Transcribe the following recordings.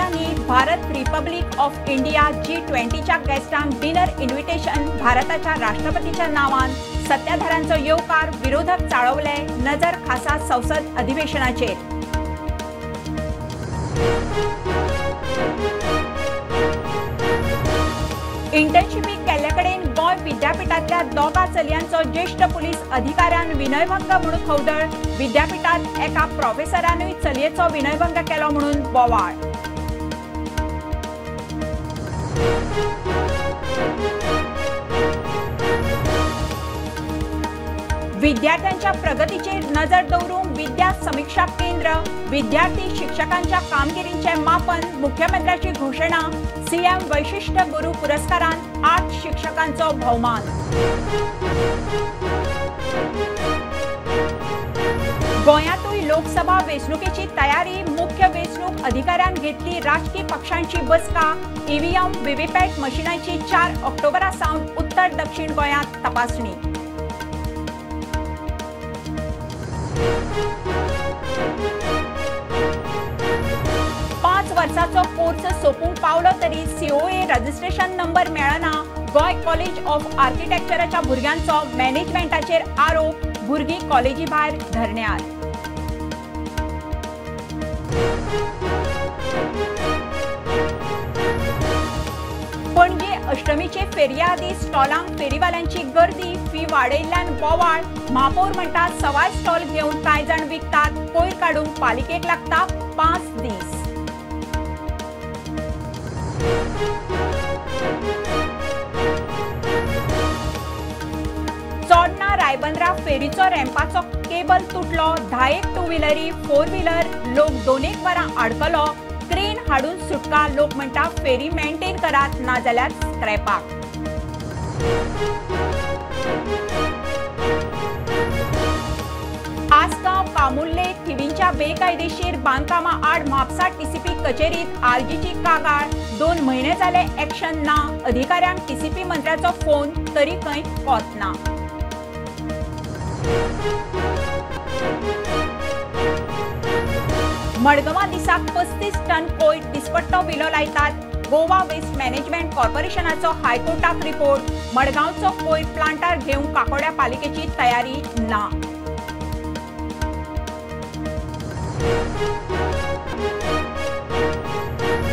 राष्ट्रपतींनी Bharat republic of India G20च्या गेस्टांक डिनर इन्व्हिटेशन भारताच्या राष्ट्रपतीच्या नावान सत्ताधाऱ्यांचो येवकार विरोधक चाळवले नजर खासा संसद अधिवेशनाचेर। इंटर्नशिपीक केल्ले कडेन गोंय विद्यापीठांतल्या दोगा चलयांचो ज्येष्ठ पुलीस अधिकाऱ्यान विनयभंग म्हणून खवदळ। विद्यापीठांत एका प्रोफेसरानूय चलयेचो विनयभंग केलो म्हणून बोवाळ। विद्यार्थ्यांच्या प्रगतीचेर नजर दवरूंक विद्या समीक्षा केंद्र, विद्यार्थी शिक्षकांच्या कामगिरीचे मापन, मुख्यमंत्र्याची घोषणा। सीएम वैशिष्ट्य गुरु पुरस्कारान 8 शिक्षकांचो भोवमान। गोंयांतूय लोकसभा वेंचणुकेची तयारी, मुख्य वेंचणूक अधिकाऱ्यान घेतली राजकीय पक्षांची बसका। ईव्हीएम व्हीव्हीपॅट मशिनांची 4 ऑक्टोबरा सावन उत्तर दक्षिण गोंयांत तपासणी। 5 वर्सांचो कोर्स सोपूंक पावलो तरी COA रजिस्ट्रेशन नंबर मेळना। गोंय कॉलेज ऑफ आर्किटेक्चराच्या भुरग्यांचो मॅनेजमेंटाचेर आरोप, भुरगीं कॉलेजी भायर धरण्यार। पणजे अष्टमीचे फेरये आदी स्टॉलांक फेरीवाल्यांची गर्दी, फी वाडयल्ल्यान बोवाळ। महापौर म्हणटा सवाय स्टॉल घेवन कांय जाण विकतात, कोयर काडूंक पालिकेक लागता 5 दीस। चोडणा रायबंदरा फेरीचो रॅम्पाचो केबल तुटलो, 10 टू व्हिलरी 4 व्हिलर लोक 2 वरां आडकलो। क्रेन हाडून सुटका, लोक म्हणटा फेरी मेंटेन करात नाजाल्यार स्क्रॅपाक। आसगांव कामुर्ले थिवींच्या बेकायदेशीर बांदकामा आड म्हापसा टीसीपी कचेरीत आरजीची कागाळ, 2 म्हयने जाले एक्शन ना। अधिकाऱ्यांक टीसीपी मंत्र्याचो फोन तरी खंय कोत ना। मडगांवा दिसाक 35 टन कोयर दिसपट्टो विलो लायतात। गोवा वेस्ट मॅनेजमेंट कॉर्पोरेशनाचो हायकोर्टाक रिपोर्ट, मडगांवचो कोयर प्लांटार घेवंक काकोड्या पालिकेची तयारी ना।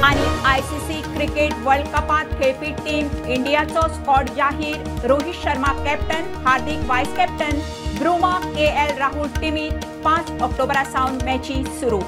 आणि आयसीसी क्रिकेट वर्ल्ड कपात खेळपी टीम इंडियाचो स्क्वॉड जाहीर, रोहित शर्मा कॅप्टन, हार्दिक वायस कॅप्टन, ब्रुमा, KL राहुल टीमीत। 5 ऑक्टोबरा सावन मॅची सुरू।